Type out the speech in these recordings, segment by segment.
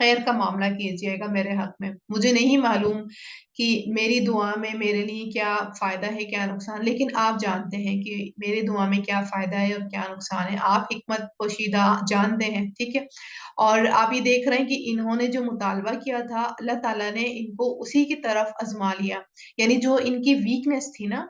خیر کا معاملہ کیجیے گا میرے حق میں. مجھے نہیں معلوم کہ میری دعا میں میرے لیے کیا فائدہ ہے کیا نقصان، لیکن آپ جانتے ہیں کہ میری دعا میں کیا فائدہ ہے اور کیا نقصان ہے. آپ حکمت پوشیدہ جانتے ہیں، ٹھیک ہے. اور آپ یہ دیکھ رہے ہیں کہ انہوں نے جو مطالبہ کیا تھا اللہ تعالیٰ نے ان کو اسی کی طرف آزما لیا. یعنی جو ان کی ویکنیس تھی نا،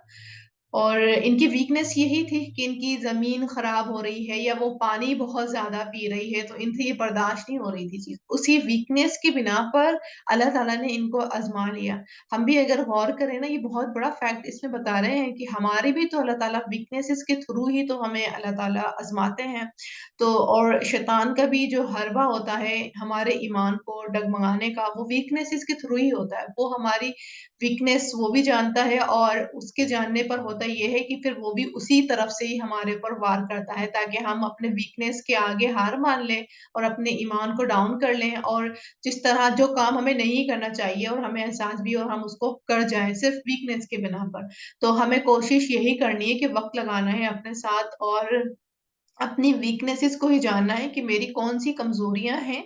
اور ان کی ویکنیس یہی تھی کہ ان کی زمین خراب ہو رہی ہے یا وہ پانی بہت زیادہ پی رہی ہے، تو ان سے یہ برداشت نہیں ہو رہی تھی چیز. اسی ویکنیس کی بنا پر اللہ تعالیٰ نے ان کو آزما لیا. ہم بھی اگر غور کریں نا، یہ بہت بڑا فیکٹ اس میں بتا رہے ہیں کہ ہماری بھی تو اللہ تعالیٰ ویکنیسز کے تھرو ہی تو ہمیں اللہ تعالیٰ آزماتے ہیں. تو اور شیطان کا بھی جو حربہ ہوتا ہے ہمارے ایمان کو ڈگمگانے کا، وہ ویکنیسز کے تھرو ہی ہوتا ہے. وہ ہماری ویکنیس وہ بھی جانتا ہے، اور اس کے جاننے پر ہوتا یہ ہے کہ پھر وہ بھی اسی طرف سے ہی ہمارے اوپر وار کرتا ہے، تاکہ ہم اپنے ویکنیس کے آگے ہار مان لیں اور اپنے ایمان کو ڈاؤن کر لیں، اور جس طرح جو کام ہمیں نہیں کرنا چاہیے اور ہمیں احساس بھی اور ہم اس کو کر جائیں صرف ویکنیس کے بنا پر. تو ہمیں کوشش یہی کرنی ہے کہ وقت لگانا ہے اپنے ساتھ، اور اپنی ویکنیسز کو ہی جاننا ہے کہ میری کون سی کمزوریاں ہیں،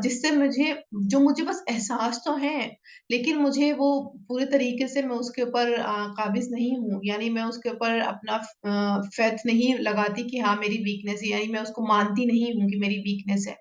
جس سے مجھے بس احساس تو ہیں، لیکن مجھے وہ پورے طریقے سے میں اس کے اوپر قابض نہیں ہوں. یعنی میں اس کے اوپر اپنا فیتھ نہیں لگاتی کہ ہاں میری ویکنیس ہے، یعنی میں اس کو مانتی نہیں ہوں کہ میری ویکنیس ہے.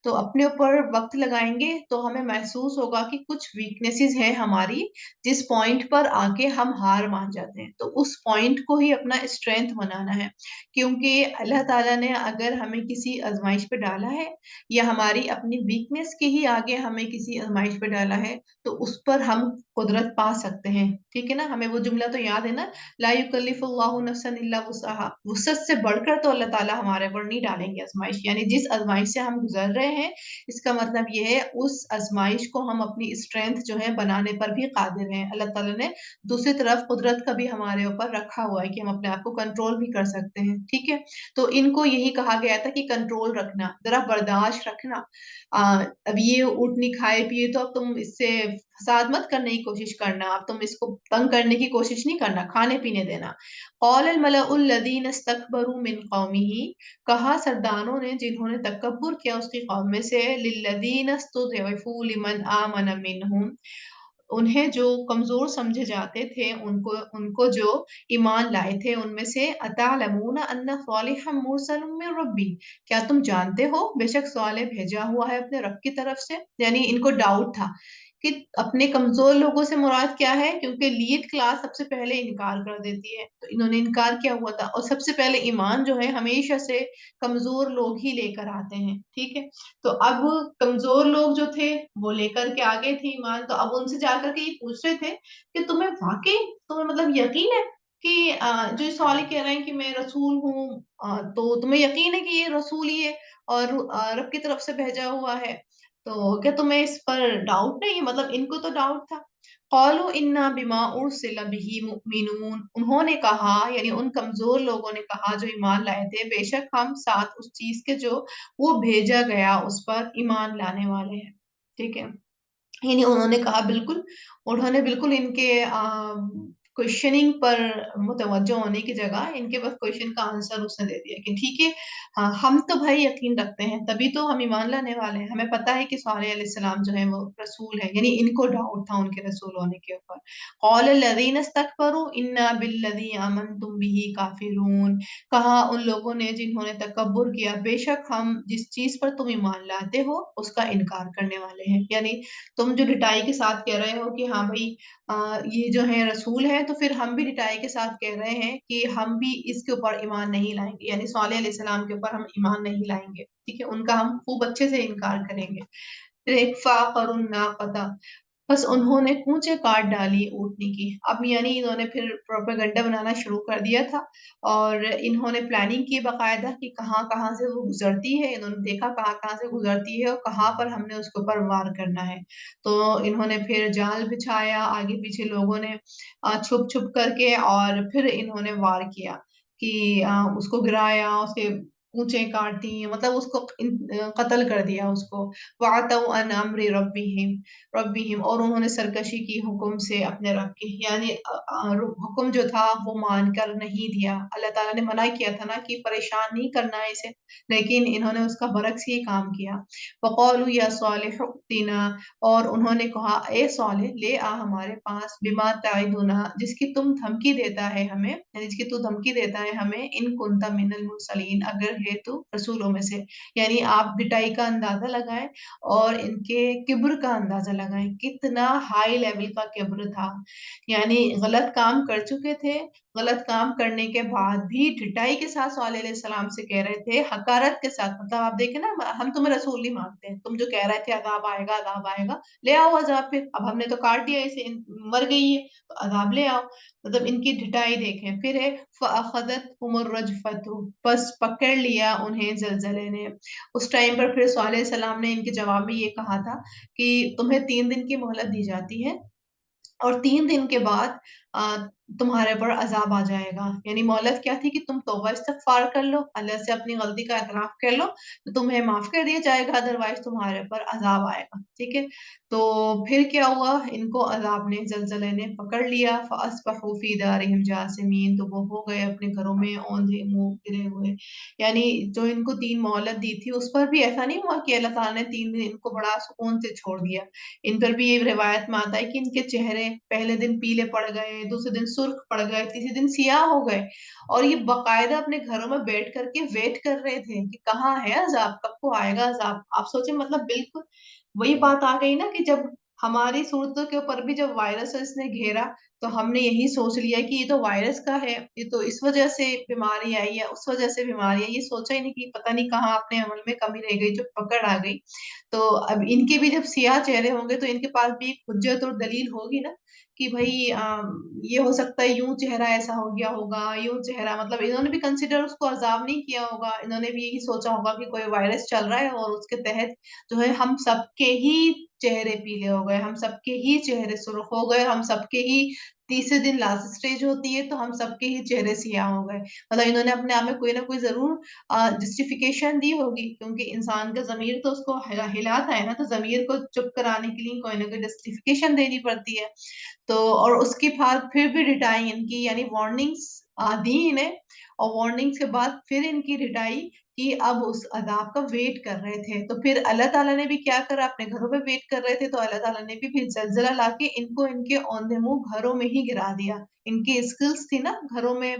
تو اپنے اوپر وقت لگائیں گے تو ہمیں محسوس ہوگا کہ کچھ ویکنیسز ہیں ہماری، جس پوائنٹ پر آ کے ہم ہار مان جاتے ہیں. تو اس پوائنٹ کو ہی اپنا اسٹرینتھ بنانا ہے، کیونکہ اللہ تعالیٰ نے اگر ہمیں کسی آزمائش پہ ڈالا ہے، یا ہماری اپنی ویکنیس کے ہی آگے ہمیں کسی آزمائش پہ ڈالا ہے، تو اس پر ہم قدرت پا سکتے ہیں. ٹھیک ہے نا. ہمیں وہ جملہ تو یاد ہے نا، لا یکلف اللہ نفسا الا وسعها. وسعت سے بڑھ کر تو اللہ تعالیٰ ہمارے پر نہیں ڈالیں گے آزمائش. یعنی جس آزمائش سے ہم گزر رہے ہیں، اس کا مطلب یہ ہے اس آزمائش کو ہم اپنی اسٹرینتھ جو ہے بنانے پر بھی قادر ہیں. اللہ تعالیٰ نے دوسری طرف قدرت کا بھی ہمارے اوپر رکھا ہوا ہے کہ ہم اپنے آپ کو کنٹرول بھی کر سکتے ہیں. ٹھیک ہے. تو ان کو یہی کہا گیا تھا کہ کنٹرول رکھنا، ذرا برداشت رکھنا. اب یہ اونٹنی کھائے پیے تو اب تم اس سے فساد مت کرنے کی کوشش کرنا، اب تم اس کو تنگ کرنے کی کوشش نہیں کرنا، کھانے پینے دینا. قال الملأ الذین استکبروا من قومہ. کہا سرداروں نے جنہوں نے تکبر کیا اس کی قوم میں سے، للذین استضعفوا لمن آمن منہم. انہیں جو کمزور سمجھے جاتے تھے، ان کو جو ایمان لائے تھے ان میں سے، اتعلمون ان صالحا مرسل من ربی. کیا تم جانتے ہو بے شک صالح بھیجا ہوا ہے اپنے رب کی طرف سے. یعنی ان کو ڈاؤٹ تھا کہ اپنے کمزور لوگوں سے مراد کیا ہے، کیونکہ لیڈ کلاس سب سے پہلے انکار کر دیتی ہے، تو انہوں نے انکار کیا ہوا تھا. اور سب سے پہلے ایمان جو ہے ہمیشہ سے کمزور لوگ ہی لے کر آتے ہیں. ٹھیک ہے. تو اب کمزور لوگ جو تھے وہ لے کر کے آگے تھے ایمان. تو اب ان سے جا کر کے یہ پوچھ رہے تھے کہ تمہیں مطلب یقین ہے کہ جو صالح کہہ رہے ہیں کہ میں رسول ہوں، تو تمہیں یقین ہے کہ یہ رسول ہی ہے اور رب کی طرف سے بھیجا ہوا ہے، تو کیا تمہیں اس پر ڈاؤٹ نہیں ہے؟ مطلب ان کو تو ڈاؤٹ تھا. قالوا انا بما ارسل به مؤمنون. انہوں نے کہا، یعنی ان کمزور لوگوں نے کہا جو ایمان لائے تھے، بے شک ہم ساتھ اس چیز کے جو وہ بھیجا گیا اس پر ایمان لانے والے ہیں. ٹھیک ہے. یعنی انہوں نے بالکل ان کے کوشچننگ پر متوجہ ہونے کی جگہ ان کے بس کوشچن کا آنسر اس نے دے دیا کہ ٹھیک ہے، ہاں ہم تو بھائی یقین رکھتے ہیں، تبھی تو ہم ایمان لانے والے ہیں، ہمیں پتہ ہے کہ صالح علیہ السلام جو ہے وہ رسول ہے. یعنی ان کو ڈاؤٹ تھا ان کے رسول ہونے کے اوپر. قال الذین استکبروا انا بالذی آمنتم به کافرون. کہا ان لوگوں نے جنہوں نے تکبر کیا، بے شک ہم جس چیز پر تم ایمان لاتے ہو اس کا انکار کرنے والے ہیں. یعنی تم جو ڈٹائی کے ساتھ کہہ رہے ہو کہ ہاں بھائی یہ جو ہے رسول ہے، تو پھر ہم بھی ڈٹائی کے ساتھ کہہ رہے ہیں کہ ہم بھی اس کے اوپر ایمان نہیں لائیں گے. یعنی صالح علیہ السلام کے اوپر ہم ایمان نہیں لائیں گے. ٹھیک ہے. ان کا ہم خوب اچھے سے انکار کریں گے. پھر ایک فاقر الناقۃ. بس انہوں نے کونچے کاٹ ڈالی اونٹنی کی. اب یعنی انہوں نے پھر پروپیگنڈا بنانا شروع کر دیا تھا، اور انہوں نے پلاننگ کی باقاعدہ کہ کہاں کہاں سے وہ گزرتی ہے. انہوں نے دیکھا کہاں کہاں سے گزرتی ہے اور کہاں پر ہم نے اس کے اوپر وار کرنا ہے. تو انہوں نے پھر جال بچھایا، آگے پیچھے لوگوں نے چھپ چھپ کر کے، اور پھر انہوں نے وار کیا کہ اس کو گرایا، اس کے پونچھیں کاٹ دی، مطلب اس کو قتل کر دیا اس کو۔ وَعَتَوْا عَنْ أَمْرِ رَبِّهِمْ اور انہوں نے سرکشی کی حکم سے اپنے رب کی، یعنی حکم جو تھا وہ مان کر نہیں دیا۔ اللہ تعالیٰ نے منع کیا تھا نا کہ پریشان نہیں کرنا ہے اسے، لیکن انہوں نے اس کا برعکس ہی کام کیا۔ وَقَالُوا يَا صَالِحُ ائْتِنَا اور انہوں نے کہا اے صالح لے آ ہمارے پاس، بما تعدنا جس کی تم دھمکی دیتا ہے ہمیں، یعنی جس کی تو دھمکی دیتا ہے ہمیں، ان کنت من المرسلین اگر ہے تو رسولوں میں سے، یعنی آپ بٹائی کا اندازہ لگائیں اور ان کے کبر کا اندازہ لگائیں، کتنا ہائی لیول کا کبر تھا، یعنی غلط کام کر چکے تھے، غلط کام کرنے کے بعد بھی ڈٹائی کے ساتھ صالح علیہ السلام سے کہہ رہے تھے، حقارت کے ساتھ، مطلب آپ دیکھیں نا ہم تمہیں رسول نہیں مانتے، تم جو کہہ رہے تھے عذاب آئے گا، لے آؤ عذاب، پھر اب ہم نے تو کاٹ دیا اسے، مر گئی ہے تو عذاب لے آؤ، مطلب ان کی ڈٹائی دیکھیں۔ پھر ہے فَأَخَذَتْهُمُ الرَّجْفَةُ بس پکڑ لیا انہیں زلزلے نے۔ اس ٹائم پر پھر صالح علیہ السلام نے ان کے جواب میں یہ کہا تھا کہ تمہیں 3 دن کی مہلت دی جاتی ہے اور 3 دن کے بعد تمہارے پر عذاب آ جائے گا، یعنی مہلت کیا تھی کہ تم توبہ استغفار کر لو، اللہ سے اپنی غلطی کا اعتراف کر لو تو تمہیں معاف کر دیا جائے گا، ادروائز تمہارے پر عذاب آئے گا، ٹھیک ہے۔ تو پھر کیا ہوا، ان کو عذاب نے، زلزلے نے پکڑ لیا، فاصبحوا فی دارہم جاثمین تو وہ ہو گئے اپنے گھروں میں اوندھے منہ گرے ہوئے، یعنی جو ان کو 3 مہلت دی تھی اس پر بھی ایسا نہیں ہوا کہ اللہ تعالیٰ نے 3 دن ان کو بڑا سکون سے چھوڑ دیا، ان پر بھی یہ روایت میں آتا ہے کہ ان کے چہرے پہلے دن پیلے پڑ گئے، دوسرے دن سرخ پڑ گئے، تیسرے دن سیاہ ہو گئے، اور یہ باقاعدہ اپنے گھروں میں بیٹھ کر کے ویٹ کر رہے تھے کہ کہاں ہے عذاب، کب کو آئے گا عذاب۔ آپ سوچیں، مطلب بالکل وہی بات آ گئی نا کہ جب ہماری صورتوں کے اوپر بھی جب وائرس نے گھیرا تو ہم نے یہی سوچ لیا کہ یہ تو وائرس کا ہے، یہ تو اس وجہ سے بیماری آئی ہے، اس وجہ سے بیماری ہے، یہ سوچا ہی نہیں کہ پتہ نہیں کہاں اپنے عمل میں کمی رہ گئی جو پکڑ آ گئی۔ تو اب ان کے بھی جب سیاہ چہرے ہوں گے تو ان کے پاس بھی ایک حجت اور دلیل ہوگی نا کہ بھائی یہ ہو سکتا ہے یوں چہرہ ایسا ہو گیا ہوگا، یوں چہرہ، مطلب انہوں نے بھی کنسیڈر اس کو عذاب نہیں کیا ہوگا، انہوں نے بھی یہی سوچا ہوگا کہ کوئی وائرس چل رہا ہے اور اس کے تحت جو ہے ہم سب کے ہی چہرے پیلے ہو گئے، ہم سب کے ہی چہرے سرخ ہو گئے، ہم سب کے ہی تیسرے دن لاسٹ اسٹیج ہوتی ہے تو ہم سب کے ہی چہرے سیاہ ہو گئے، مطلب انہوں نے اپنے آپ میں کوئی نہ کوئی ضرور جسٹیفیکیشن دی ہوگی، کیونکہ انسان کا ضمیر تو اس کو ہلاتا ہے نا، تو ضمیر کو چپ کرانے کے لیے کوئی نہ کوئی جسٹیفیکیشن دینی پڑتی ہے۔ تو اور اس کے بعد پھر بھی ریٹائی ان کی، یعنی وارننگز دی انہیں، اور وارننگز کے بعد پھر ان کی ریٹائی کہ اب اس عذاب کا ویٹ کر رہے تھے، تو پھر اللہ تعالیٰ نے بھی کیا کرا، اپنے گھروں میں ویٹ کر رہے تھے تو اللہ تعالیٰ نے بھی پھر زلزلہ لا کے ان کو ان کے اوندھے منہ گھروں میں ہی گرا دیا، ان کی اسکلز تھی نا گھروں میں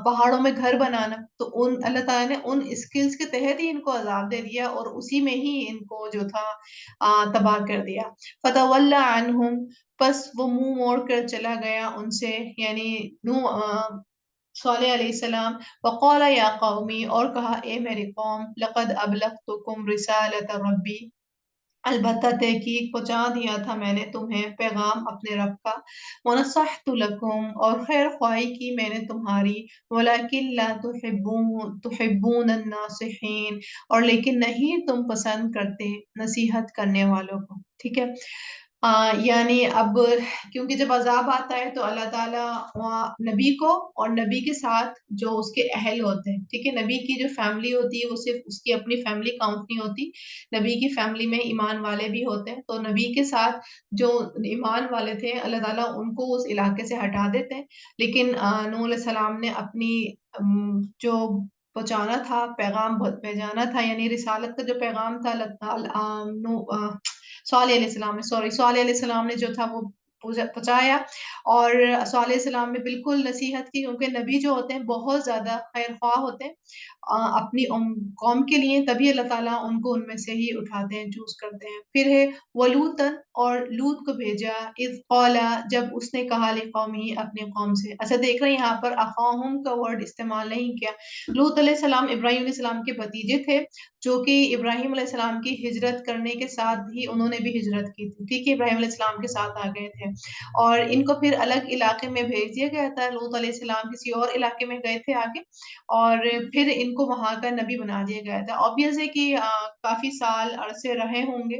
پہاڑوں میں گھر بنانا، تو اللہ تعالیٰ نے ان اسکلز کے تحت ہی ان کو عذاب دے دیا اور اسی میں ہی ان کو جو تھا تباہ کر دیا۔ فتولی عنہم پس وہ منہ موڑ کر چلا گیا ان سے، یعنی صالح علیہ السلام، وقال یا قومی اور کہا اے میری قوم، لقد ابلغتکم رسالت ربی البتہ تحقیق پہنچا دیا تھا میں نے تمہیں پیغام اپنے رب کا، ونصحت لکم اور خیر خواہی کی میں نے تمہاری، ولکن لا تحبون الناصحین اور لیکن نہیں تم پسند کرتے نصیحت کرنے والوں کو، ٹھیک ہے۔ یعنی اب کیونکہ جب عذاب آتا ہے تو اللہ تعالیٰ نبی کو اور نبی کے ساتھ جو اس کے اہل ہوتے ہیں، ٹھیک ہے، نبی کی جو فیملی ہوتی ہے وہ صرف اس کی اپنی فیملی کاؤنٹ نہیں ہوتی، نبی کی فیملی میں ایمان والے بھی ہوتے ہیں، تو نبی کے ساتھ جو ایمان والے تھے اللہ تعالیٰ ان کو اس علاقے سے ہٹا دیتے ہیں، لیکن نوح علیہ السلام نے اپنی جو پہنچانا تھا پیغام بھیجانا تھا، یعنی رسالت کا جو پیغام تھا صالح علیہ السلام نے صالح علیہ السلام نے جو تھا وہ پہنچایا، اور صالح علیہ السلام نے بالکل نصیحت کی، کیونکہ نبی جو ہوتے ہیں بہت زیادہ خیر خواہ ہوتے ہیں اپنی قوم کے لیے، تبھی اللہ تعالیٰ ان کو ان میں سے ہی اٹھاتے ہیں، چوز کرتے ہیں۔ پھر ہے ولوطن اور لوط کو بھیجا، اذ قال جب اس نے کہا لقومہ اپنی قوم سے، اچھا دیکھ رہے ہیں یہاں پر اخاہم کا ورڈ استعمال نہیں کیا، لوط علیہ السلام ابراہیم علیہ السلام کے بھتیجے تھے، جو کہ ابراہیم علیہ السلام کی ہجرت کرنے کے ساتھ ہی انہوں نے بھی ہجرت کی تھی، ٹھیک ہے، ابراہیم علیہ السلام کے ساتھ آ گئے تھے، اور ان کو پھر الگ علاقے میں بھیج دیا گیا تھا، لوط علیہ السلام کسی اور علاقے میں گئے تھے آگے، اور پھر ان کو وہاں کا نبی بنا دیا گیا تھا، obvious ہے کہ کافی سال عرصے رہے ہوں گے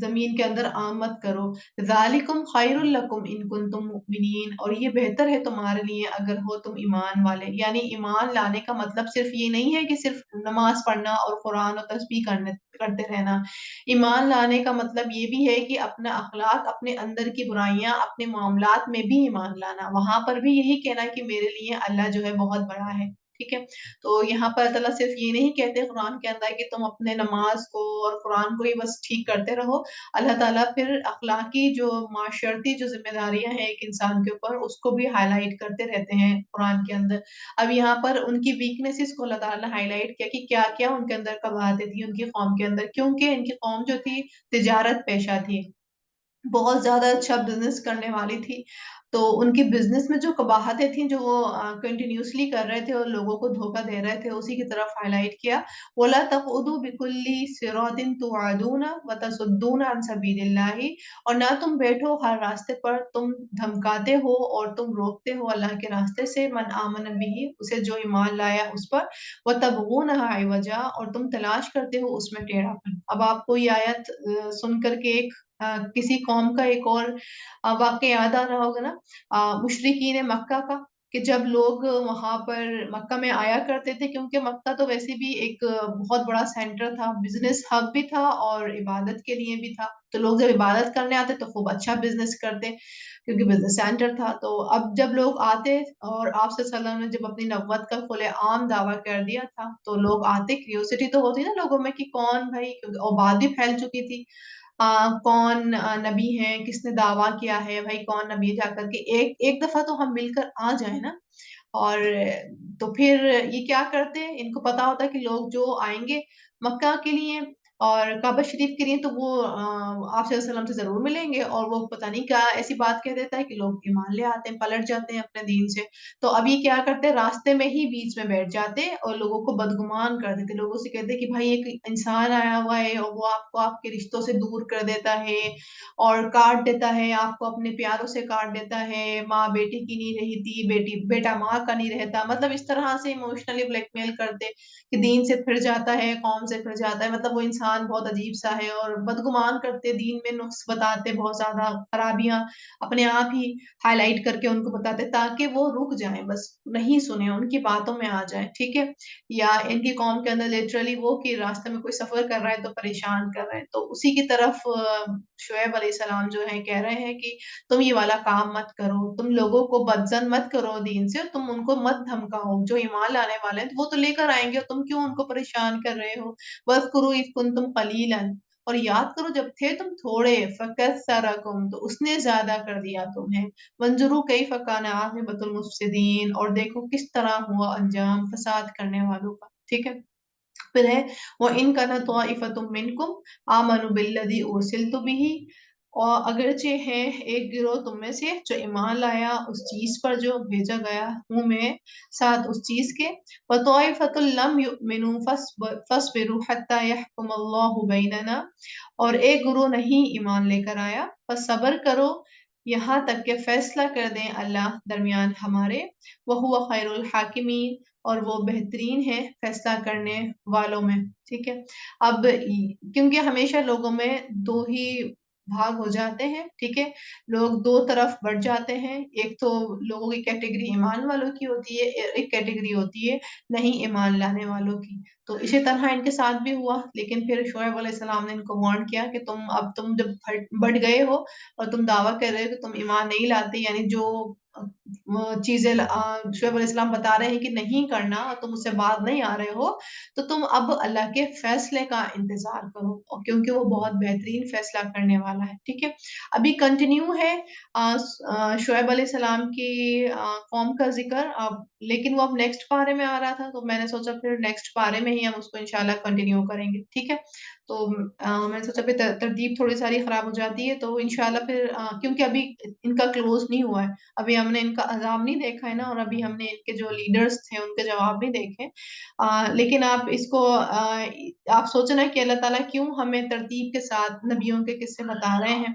زمین کے اندر آمد کرو، ذالکم خیر لکم ان کنتم مؤمنین، اور یہ بہتر ہے تمہارے لیے اگر ہو تم ایمان والے. یعنی ایمان لانے کا مطلب صرف یہ نہیں ہے کہ صرف نماز پڑھنا اور قرآن اور تسبیح کرتے رہنا. ایمان لانے کا مطلب یہ بھی ہے کہ اپنا اخلاق، اپنے اندر کی برائیاں، اپنے معاملات میں بھی ایمان لانا، وہاں پر بھی یہی کہنا کہ میرے لیے اللہ جو ہے بہت بڑا ہے. ٹھیک ہے. تو یہاں پر اللہ صرف یہ نہیں کہتے قرآن کے اندر کہ تم اپنے نماز کو اور قرآن کو ہی بس ٹھیک کرتے رہو. اللہ تعالیٰ پھر اخلاقی جو معاشرتی جو ذمہ داریاں ہیں ایک انسان کے اوپر، اس کو بھی ہائی لائٹ کرتے رہتے ہیں قرآن کے اندر. اب یہاں پر ان کی ویکنیسز کو اللہ تعالیٰ نے ہائی لائٹ کیا کہ کیا کیا ان کے اندر قباحتیں تھیں ان کی قوم کے اندر، کیونکہ ان کی قوم جو تھی تجارت پیشہ تھی، بہت زیادہ اچھا بزنس کرنے والی تھی. تو ان کی بزنس میں جو قباحتیں تھیں جو وہ کنٹینیوسلی کر رہے تھے اور لوگوں کو دھوکہ دے رہے تھے، اسی کی طرف ہائی لائٹ کیا. وَلَا تَقْعُدُوا بِكُلِّ صِرَاطٍ تُوعَدُونَ وَتَصُدُّونَ عَنْ سَبِيلِ اللَّهِ، اور نہ تم بیٹھو ہر راستے پر تم دھمکاتے ہو اور تم روکتے ہو اللہ کے راستے سے. من آمن بہ، اسے جو ایمان لایا اس پر. وَتَبْغُونَهَا عِوَجًا، اور تم تلاش کرتے ہو اس میں ٹیڑھا پن. اب آپ کو یہ آیت سن کر کے ایک کسی قوم کا ایک اور واقعہ یاد آ رہا ہوگا نا، مشرکین مکہ کا، کہ جب لوگ وہاں پر مکہ میں آیا کرتے تھے، کیونکہ مکہ تو ویسے بھی ایک بہت بڑا سینٹر تھا، بزنس ہب بھی تھا اور عبادت کے لیے بھی تھا. تو لوگ جب عبادت کرنے آتے تو خوب اچھا بزنس کرتے کیونکہ بزنس سینٹر تھا. تو اب جب لوگ آتے اور آپ صلی اللہ علیہ وسلم نے جب اپنی نبوت کا کھلے عام دعویٰ کر دیا تھا تو لوگ آتے، کیوریوسٹی تو ہوتی نا لوگوں میں کہ کون بھائی، اور بات بھی پھیل چکی تھی کون نبی ہے، کس نے دعویٰ کیا ہے بھائی کون نبی ہے، جا کر کے ایک دفعہ تو ہم مل کر آ جائیں نا. اور تو پھر یہ کیا کرتے، ان کو پتا ہوتا کہ لوگ جو آئیں گے مکہ کے لیے اور کعبہ شریف کے لیے تو وہ آپ صلی اللہ علیہ وسلم سے ضرور ملیں گے، اور وہ پتہ نہیں کیا ایسی بات کہہ دیتا ہے کہ لوگ ایمان لے آتے ہیں، پلٹ جاتے ہیں اپنے دین سے. تو اب یہ کیا کرتے، راستے میں ہی بیچ میں بیٹھ جاتے اور لوگوں کو بدگمان کر دیتے، لوگوں سے کہتے کہ بھائی ایک انسان آیا ہوا ہے اور وہ آپ کو آپ کے رشتوں سے دور کر دیتا ہے اور کاٹ دیتا ہے، آپ کو اپنے پیاروں سے کاٹ دیتا ہے، ماں بیٹی کی نہیں رہتی، بیٹا ماں کا نہیں رہتا، مطلب اس طرح سے ایموشنلی بلیک میل کرتے کہ دین سے پھر جاتا ہے، قوم سے پھر جاتا ہے، مطلب وہ انسان بہت عجیب سا ہے، اور بدگمان کرتے، دین میں نقص بتاتے، بہت زیادہ خرابیاں اپنے آپ ہی ہائی لائٹ کر کے ان کو بتاتے تاکہ وہ رک جائیں، بس نہیں سنیں، ان کی باتوں میں آ جائیں. ٹھیک ہے. یا ان کی قوم کے اندر لٹرلی وہ کہ راستے میں کوئی سفر کر رہا ہے تو پریشان کر رہے ہیں، تو اسی کی طرف شعیب علیہ السلام جو ہے کہہ رہے ہیں کہ تم یہ والا کام مت کرو، تم لوگوں کو بدزن مت کرو دین سے، تم ان کو مت دھمکاؤ، جو ایمان لانے والے ہیں وہ تو لے کر آئیں گے، تم کیوں ان کو پریشان کر رہے ہو. وَاذْكُرُوا إِذْ كُنتُمْ قَلِيلًا، اور یاد کرو جب تھے تم تھوڑے، فَكَثَّرَكُمْ، تو اس نے زیادہ کر دیا تمہیں. وَانظُرُوا كَيْفَ كَانَ عَاقِبَةُ الْمُفْسِدِينَ، اور دیکھو کس طرح ہوا انجام فساد کرنے والوں کا. ٹھیک ہے. پھر ہے وَإِن كَانَ طَائِفَةٌ مِّنكُمْ آمَنُوا بِالَّذِي أُرْسِلْتُ بِهِ، اور اگرچہ ہے ایک گروہ تم میں سے جو ایمان لایا اس چیز پر جو بھیجا گیا ہوں میں ساتھ اس چیز کے. وَطَائِفَةٌ لَّمْ يُؤْمِنُوا فَاصْبِرُوا حَتَّىٰ يَحْكُمَ اللَّهُ بَيْنَنَا، اور ایک گروہ نہیں ایمان لے کر آیا، بس صبر کرو یہاں تک کہ فیصلہ کر دیں اللہ درمیان ہمارے. وَهُوَ خَيْرُ الْحَاكِمِينَ، اور وہ بہترین ہے فیصلہ کرنے والوں میں. ٹھیک ہے. اب کیونکہ ہمیشہ لوگوں میں دو ہی بھاگ ہو جاتے ہیں. ٹھیک ہے. لوگ دو طرف بڑھ جاتے ہیں، ایک تو لوگوں کی کیٹیگری ایمان والوں کی ہوتی ہے، ایک کیٹیگری ہوتی ہے نہیں ایمان لانے والوں کی. تو اسی طرح ان کے ساتھ بھی ہوا، لیکن پھر شعیب علیہ السلام نے ان کو وارن کیا کہ تم جب بڑھ گئے ہو اور تم دعویٰ کر رہے ہو کہ تم ایمان نہیں لاتے، یعنی جو چیزیں شعیب علیہ السلام بتا رہے ہیں کہ نہیں کرنا اور تم اس سے باز نہیں آ رہے ہو، تو تم اب اللہ کے فیصلے کا انتظار کرو، کیونکہ وہ بہت بہترین فیصلہ کرنے والا ہے. ٹھیک ہے. ابھی کنٹینیو ہے شعیب علیہ السلام کی قوم کا ذکر، لیکن وہ اب نیکسٹ پارے میں آ رہا تھا تو میں نے سوچا پھر نیکسٹ پارے میں ہی ہم اس کو انشاءاللہ کنٹینیو کریں گے. ٹھیک ہے. تو میں نے سوچا پھر ترتیب تھوڑی ساری خراب ہو جاتی ہے تو انشاءاللہ پھر کیونکہ ابھی ان کا کلوز نہیں ہوا ہے، ابھی ہم نے ان کا عذاب نہیں دیکھا ہے نا، اور ابھی ہم نے ان کے جو لیڈرز تھے ان کے جواب نہیں دیکھے. لیکن آپ اس کو آپ سوچنا کہ اللہ تعالیٰ کیوں ہمیں ترتیب کے ساتھ نبیوں کے قصے بتا رہے ہیں.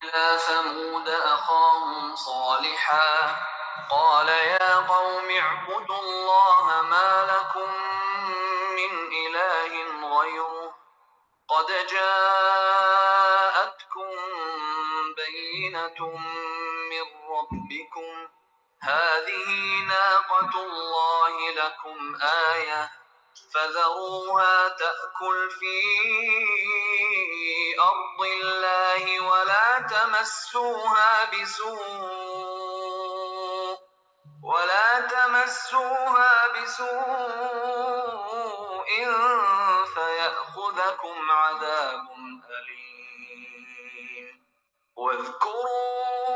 إلى ثمود أخاهم صالحا قال يا قوم اعبدوا الله ما لكم من إله غيره قد جاءتكم بينة من ربكم هذه ناقة الله لكم آية فذروها تأكل في أرض الله ولا تمسوها بسوء فيأخذكم عذاب أليم واذكروا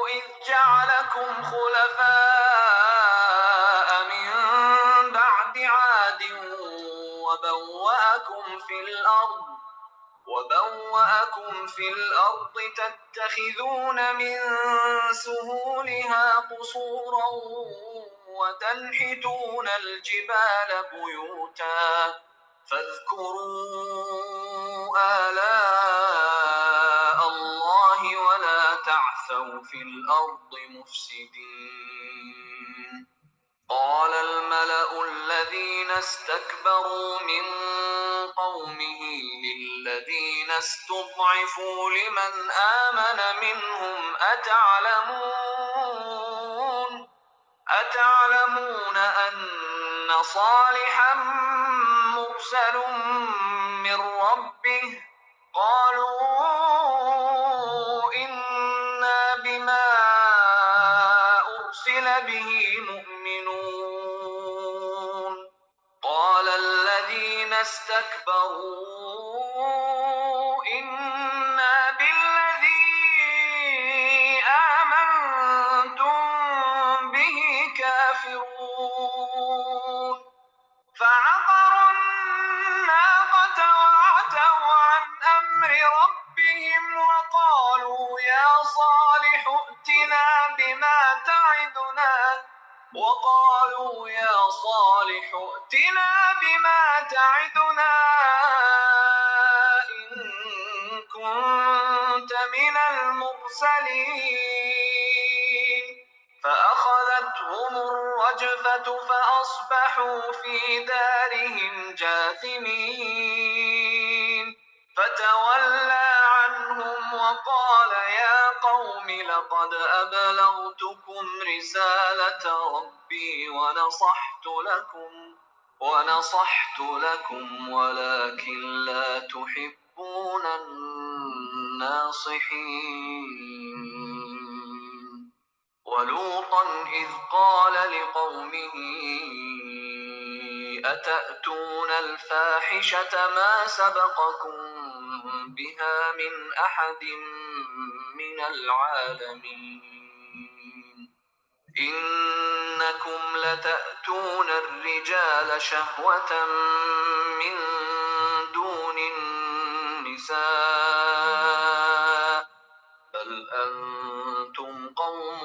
إذ جعلكم خلفاء من بعد عاد وبوأكم في الأرض تتخذون من سهولها قصورا وتنحتون الجبال بيوتا فاذكروا آلاء الله ولا تعثوا في الأرض مفسدين قال الملأ الذين استكبروا من قومه للذين استضعفوا لمن آمن منهم أتعلمون أن صالحا مرسل من ربه قالوا إنا بما أرسل به مؤمنون قال الذين استكبروا إنا بالذي آمنتم به كافرون فعقروا الناقة وعتوا عن أمر ربهم وقالوا يا صالح ائتنا بما تعدنا إن كنت من المرسلين فأخذتهم الرجفة فأصبحوا في دارهم جاثمين فتولى عنهم قال يا قوم لقد أبلغتكم رسالة ربي ونصحت لكم ولكن لا تحبون الناصحين. ولوطا إذ قال لقومه أتأتون الفاحشة ما سبقكم بها من أحد من العالمين إنكم لتأتون الرجال شهوة من دون النساء بل أنتم قوم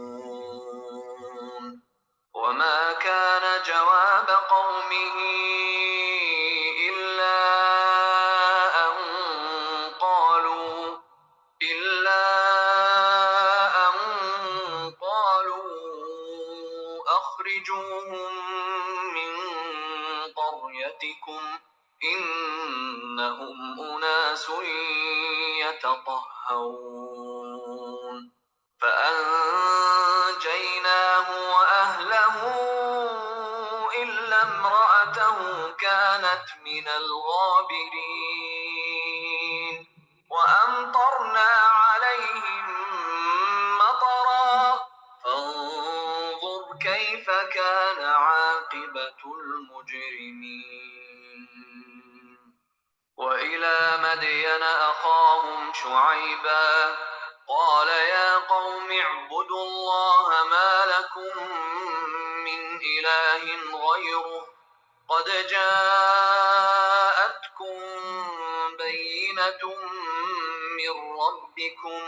مسرفون. وما كان جواب قومه إلا أن قالوا أخرجوهم من قريتكم إنهم أناس يتطهرون. فأنجيناه وأهله إلا امرأته كانت من الغابرين. وأمطرنا عليهم مطرا فانظر كيف كان عاقبة المجرمين. وإلى مدين أخاهم شعيبا قال يا قوم اعبدوا الله ما لكم من إله غيره قد جاءتكم بينة من ربكم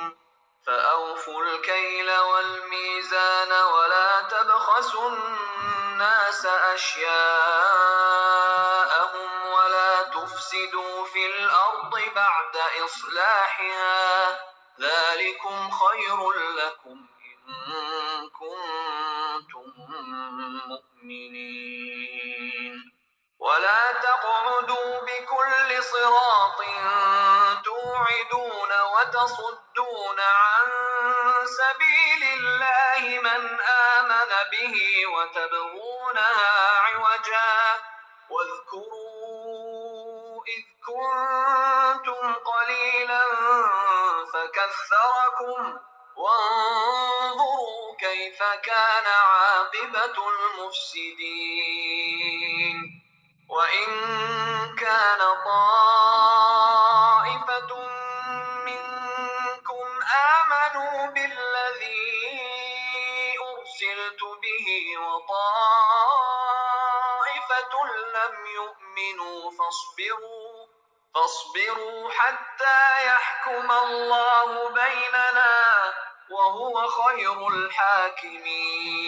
فأوفوا الكيل والميزان ولا تبخسوا الناس أشياءهم ولا تفسدوا في الأرض بعد إصلاحها ذلكم خير لكم إن كنتم مؤمنين. ولا تقعدوا بكل صراط توعدون وتصدون عن سبيل الله من آمن به وتبغونها عوجا واذكروا إذ كنتم قليلا فكثركم وانظروا كيف كان عاقبة المفسدين. وإن كان طائفة منكم آمنوا بالذي أرسلت به وطائفة لم يؤمنوا فاصبروا حتى يحكم الله بيننا وهو خير الحاكمين.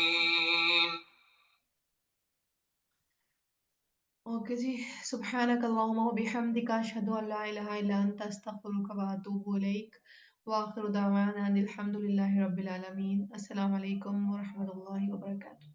اوکے جی. سبحانک اللہم و بحمدک اشہد ان لا الہ الا انت استغفرک و اتوب الیک وآخر دعوانا ان الحمد للہ رب العالمین. السلام علیکم ورحمۃ اللہ وبرکاتہ.